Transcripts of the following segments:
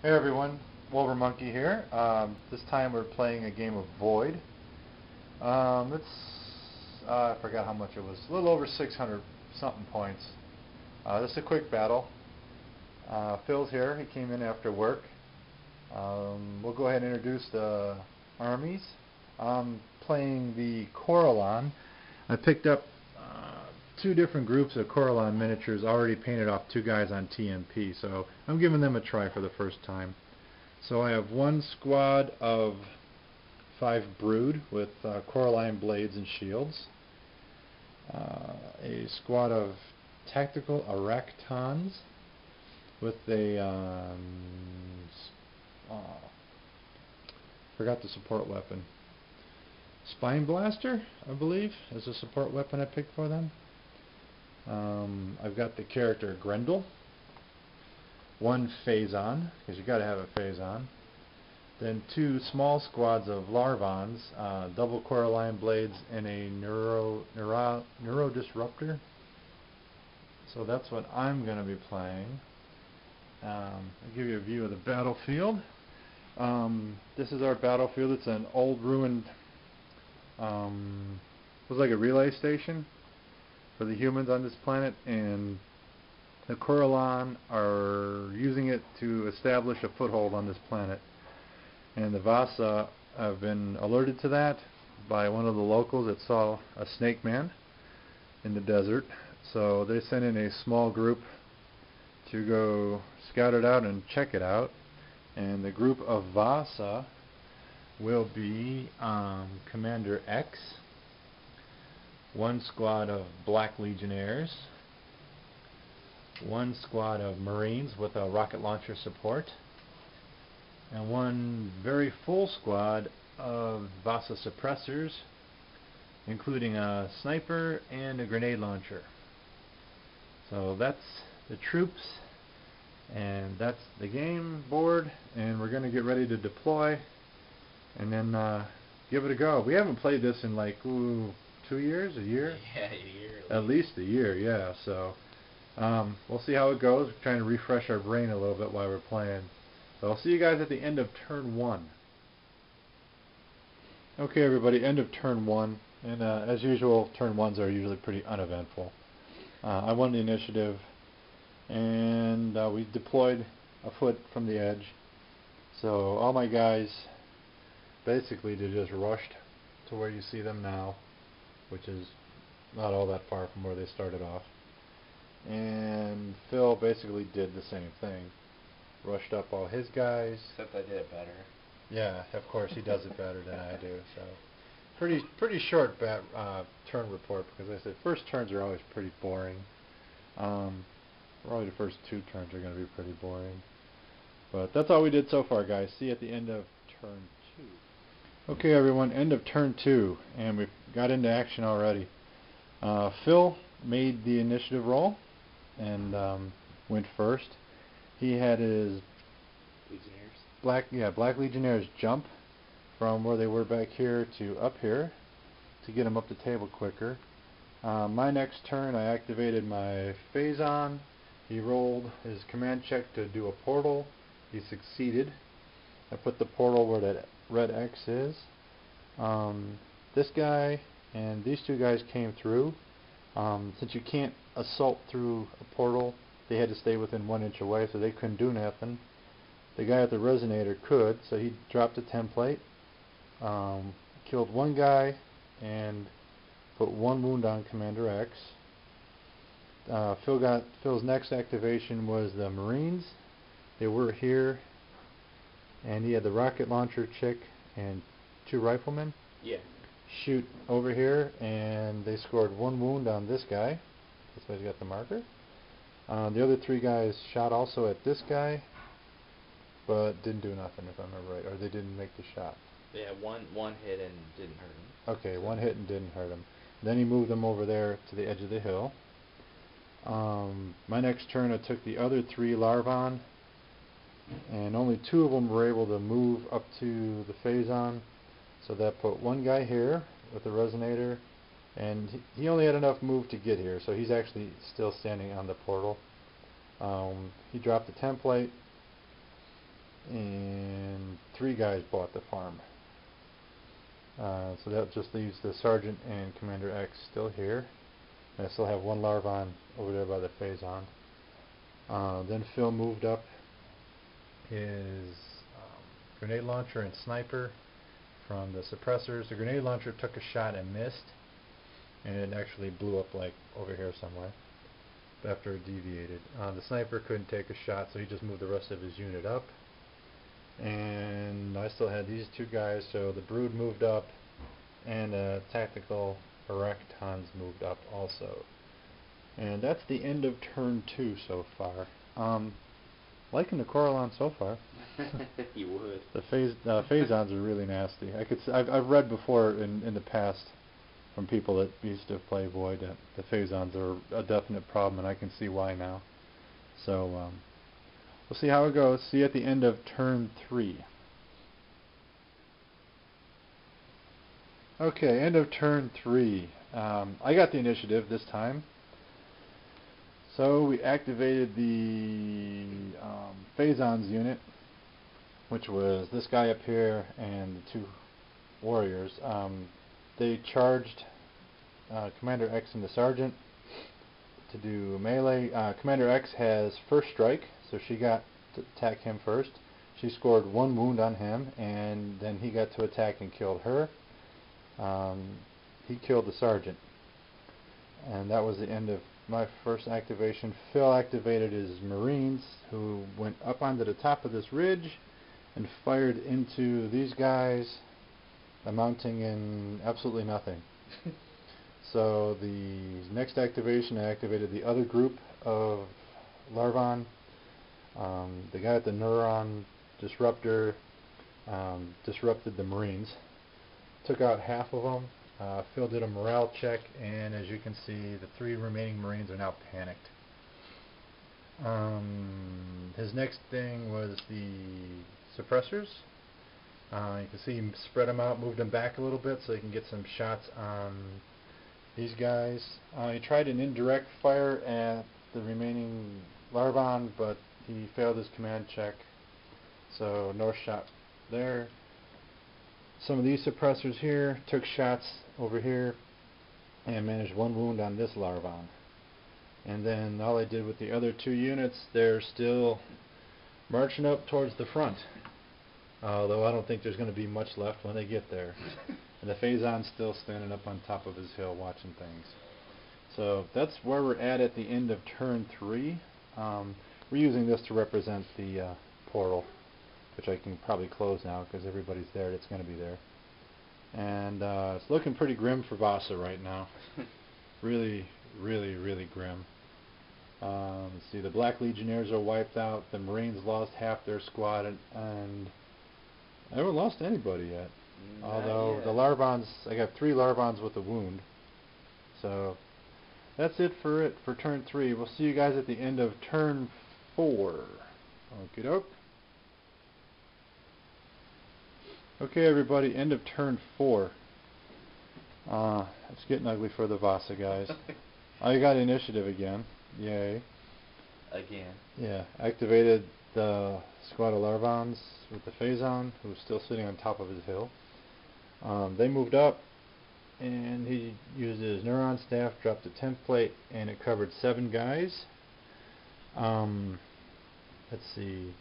Hey everyone, Wolver Monkey here. This time we're playing a game of Void. I forgot how much it was. A little over 600 something points. This is a quick battle. Phil's here. He came in after work. We'll go ahead and introduce the armies. I'm playing the Koralon. I picked up two different groups of Koralon miniatures already painted off two guys on TMP, so I'm giving them a try for the first time. So I have one squad of 5 brood with Coraline blades and shields, a squad of tactical Aractons with a forgot the support weapon. Spine Blaster, I believe, is a support weapon I picked for them. I've got the character Grendel, one Phazon, because you got to have a Phazon. Then 2 small squads of Larvons, double Coraline blades, and a Neuro Disruptor. So that's what I'm going to be playing. I'll give you a view of the battlefield. This is our battlefield. It's an old ruined, it was like a relay station for the humans on this planet, and the Koralon are using it to establish a foothold on this planet. And the VASA have been alerted to that by one of the locals that saw a snake man in the desert. So they sent in a small group to go scout it out and check it out. And the group of VASA will be Commander X, one squad of Black Legionnaires, one squad of Marines with a rocket launcher support, and one very full squad of VASA suppressors, including a sniper and a grenade launcher. So that's the troops, and that's the game board, and we're going to get ready to deploy and then give it a go. We haven't played this in like 2 years, a year? Yeah, a year. At least a year, yeah. So we'll see how it goes. We're trying to refresh our brain a little bit while we're playing. So I'll see you guys at the end of turn 1. Okay, everybody, end of turn 1. And as usual, turn 1s are usually pretty uneventful. I won the initiative, and we deployed a foot from the edge. So all my guys basically just rushed to where you see them now, which is not all that far from where they started off. And Phil basically did the same thing. Rushed up all his guys. Except I did it better. Yeah, of course he does it better than I do. So pretty short turn report, because I said first turns are always pretty boring. Probably the first 2 turns are going to be pretty boring. But that's all we did so far, guys. See you at the end of turn 2. Okay, everyone, end of turn 2, and we've got into action already. Phil made the initiative roll and went first. He had his Legionnaires. Black Legionnaires jump from where they were back here to up here to get them up the table quicker. My next turn, I activated my Phazon. He rolled his command check to do a portal. He succeeded. I put the portal where that red X is. This guy and these 2 guys came through. Since you can't assault through a portal, they had to stay within 1 inch away, so they couldn't do nothing. The guy at the resonator could, so he dropped a template, killed 1 guy, and put 1 wound on Commander X. Phil's next activation was the Marines. They were here, and he had the rocket launcher chick and 2 riflemen. Yeah. Shoot over here, and they scored 1 wound on this guy. That's why he's got the marker. The other 3 guys shot also at this guy, but didn't do nothing, if I remember right, or they didn't make the shot. Yeah, one hit and didn't hurt him. Okay, 1 hit and didn't hurt him. Then he moved them over there to the edge of the hill. My next turn, I took the other 3 Larvon, and only 2 of them were able to move up to the Phazon. So that put 1 guy here with the resonator, and he only had enough move to get here, so he's actually still standing on the portal. He dropped the template, and 3 guys bought the farm. So that just leaves the Sergeant and Commander X still here. And I still have 1 Larvon over there by the Phazon. Then Phil moved up his grenade launcher and sniper from the suppressors. The grenade launcher took a shot and missed, and it actually blew up like over here somewhere after it deviated. The sniper couldn't take a shot, so he just moved the rest of his unit up. And I still had these 2 guys, so the Brood moved up, and tactical Arachitons moved up also. And that's the end of turn 2 so far. Liking the Koralon so far. You would. The Phazons are really nasty. I've read before in the past from people that used to play Void that the Phazons are a definite problem, and I can see why now. So we'll see how it goes. See you at the end of turn 3. Okay, end of turn 3. I got the initiative this time. So we activated the Phazon's unit, which was this guy up here and the 2 warriors. They charged Commander X and the Sergeant to do melee. Commander X has first strike, so she got to attack him first. She scored 1 wound on him, and then he got to attack and killed her. He killed the Sergeant. And that was the end of my first activation. Phil activated his Marines, who went up onto the top of this ridge and fired into these guys, amounting in absolutely nothing. So the next activation, I activated the other group of Larvon. The guy at the Neuron Disruptor disrupted the Marines, took out half of them. Phil did a morale check, and as you can see, the 3 remaining Marines are now panicked. His next thing was the suppressors. You can see him spread them out, moved them back a little bit so he can get some shots on these guys. He tried an indirect fire at the remaining Larvon, but he failed his command check, so no shot there. Some of these suppressors here took shots over here and managed 1 wound on this Larvon. And then all I did with the other 2 units, they're still marching up towards the front. Although I don't think there's going to be much left when they get there. And the Phazon's still standing up on top of his hill watching things. So that's where we're at the end of turn 3. We're using this to represent the portal, which I can probably close now because everybody's there that's going to be there. And it's looking pretty grim for VASA right now. Really, really, really grim. Let's see, the Black Legionnaires are wiped out. The Marines lost half their squad, and I haven't lost anybody yet. Although the Larvons, I got 3 Larvons with a wound. So that's it for turn 3. We'll see you guys at the end of turn 4. Okie doke. Okay, everybody, end of turn 4. It's getting ugly for the VASA guys. I got initiative again. Yay. Again. Yeah, activated the squad of Larvons with the Phazon, who's still sitting on top of his hill. They moved up, and he used his Neuron Staff, dropped a template, and it covered 7 guys. Let's see.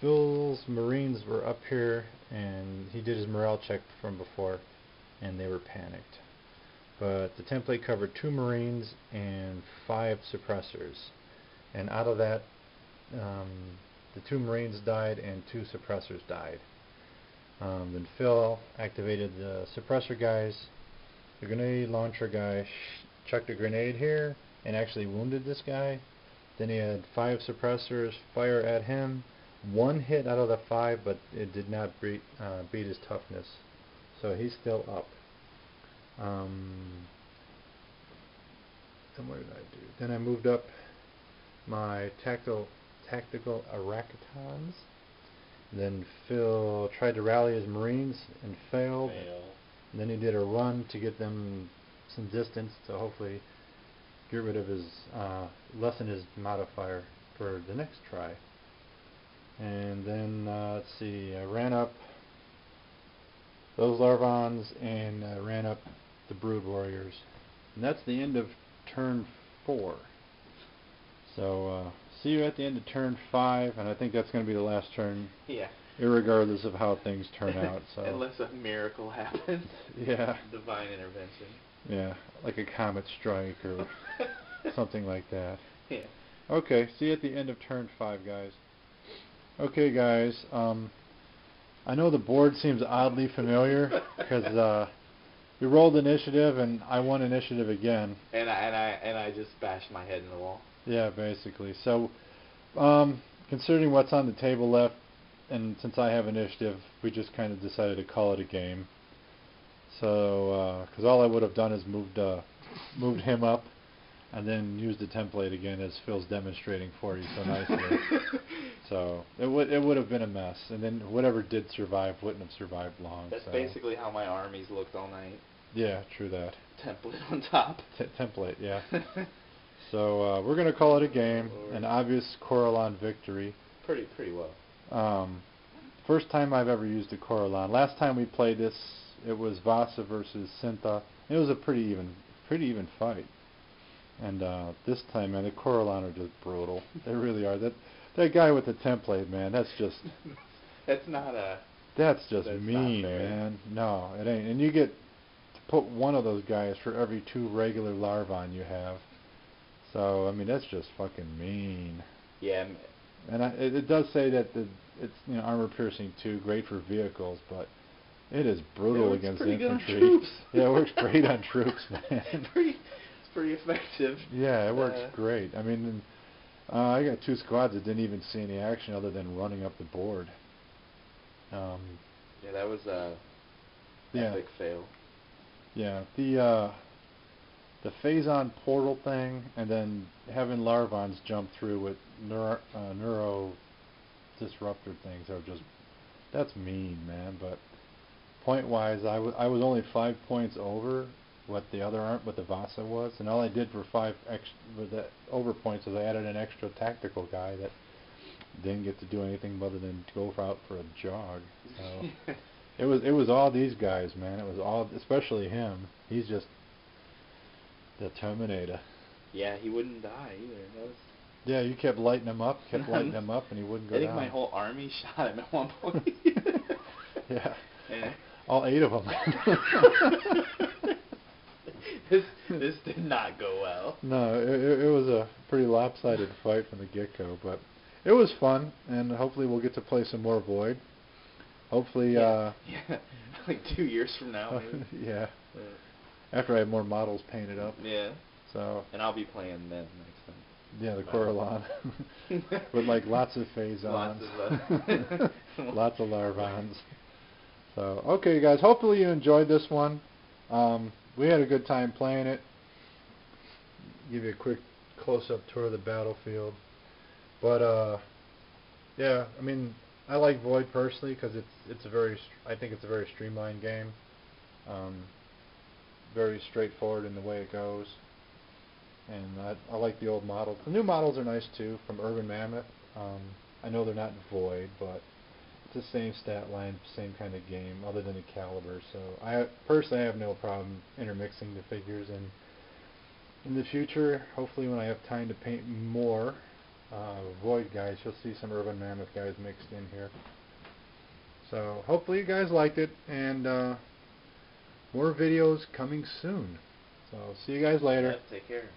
Phil's Marines were up here, and he did his morale check from before, and they were panicked. But the template covered 2 Marines and 5 suppressors. And out of that, the 2 Marines died and 2 suppressors died. Then Phil activated the suppressor guys. The grenade launcher guy chucked a grenade here and actually wounded this guy. Then he had 5 suppressors fire at him. 1 hit out of the 5, but it did not beat his toughness. So he's still up. Then what did I do? Then I moved up my tactical Arachitons. Then Phil tried to rally his Marines and failed. And then he did a run to get them some distance to hopefully get rid of his, lessen his modifier for the next try. And then, let's see, I ran up those Larvons and ran up the Brood Warriors. And that's the end of turn 4. So, see you at the end of turn 5, and I think that's going to be the last turn. Yeah. Irregardless of how things turn out. So. Unless a miracle happens. Yeah. Divine intervention. Yeah, like a comet strike or something like that. Yeah. Okay, see you at the end of turn 5, guys. Okay, guys, I know the board seems oddly familiar because we rolled initiative and I won initiative again. And I just bashed my head in the wall. Yeah, basically. So, considering what's on the table left, and since I have initiative, we just kind of decided to call it a game. So, because all I would have done is moved him up, and then used the template again as Phil's demonstrating for you so nicely. So it would have been a mess, and then whatever did survive wouldn't have survived long. That's so. basically how my armies looked all night. Yeah, true that. Template on top. Template, yeah. So we're gonna call it a game, an obvious Koralon victory. Pretty well. First time I've ever used a Koralon. Last time we played this, it was VASA versus Syntha. It was a pretty even fight. And this time, man, the Koralon are just brutal. They really are. That guy with the template, man, that's just... That's not a... That's just that's mean, man. No, it ain't. And you get to put one of those guys for every 2 regular Larvon you have. So, I mean, that's just fucking mean. Yeah. And it does say that it's armor piercing 2, great for vehicles, but it is brutal against infantry. Yeah, it works great on troops, man. It's pretty effective. Yeah, it works great. I mean, I got 2 squads that didn't even see any action other than running up the board. Yeah, that was a epic fail. Yeah, the phase-on portal thing, and then having Larvons jump through with neuro disruptor things are just, that's mean, man. But point-wise, I was only 5 points over what the VASA was, and all I did for 5 with the over points was I added an extra tactical guy that didn't get to do anything other than go out for a jog. So it was all these guys, man. It was all, especially him. He's just the Terminator. Yeah, he wouldn't die either. That was... Yeah, you kept lighting him up, and he wouldn't go down. I think my whole army shot him at one point. Yeah. All 8 of them. This did not go well. No, it was a pretty lopsided fight from the get-go, but it was fun, and hopefully we'll get to play some more Void. Hopefully, yeah, like 2 years from now, maybe. Yeah. After I have more models painted up. Yeah. So. And I'll be playing them next time. Yeah, the Koralon. With like lots of phase-ons. Lots of Larvons. So, okay guys, hopefully you enjoyed this one. We had a good time playing it. Give you a quick close-up tour of the battlefield. But, yeah, I mean, I like Void personally because I think it's a very streamlined game. Very straightforward in the way it goes. And I like the old models. The new models are nice too, from Urban Mammoth. I know they're not Void, but it's the same stat line, same kind of game, other than the caliber. So I personally have no problem intermixing the figures. And in the future, hopefully when I have time to paint more Void guys, you'll see some Urban Mammoth guys mixed in here. So hopefully you guys liked it, and more videos coming soon. So see you guys later. Yep, take care.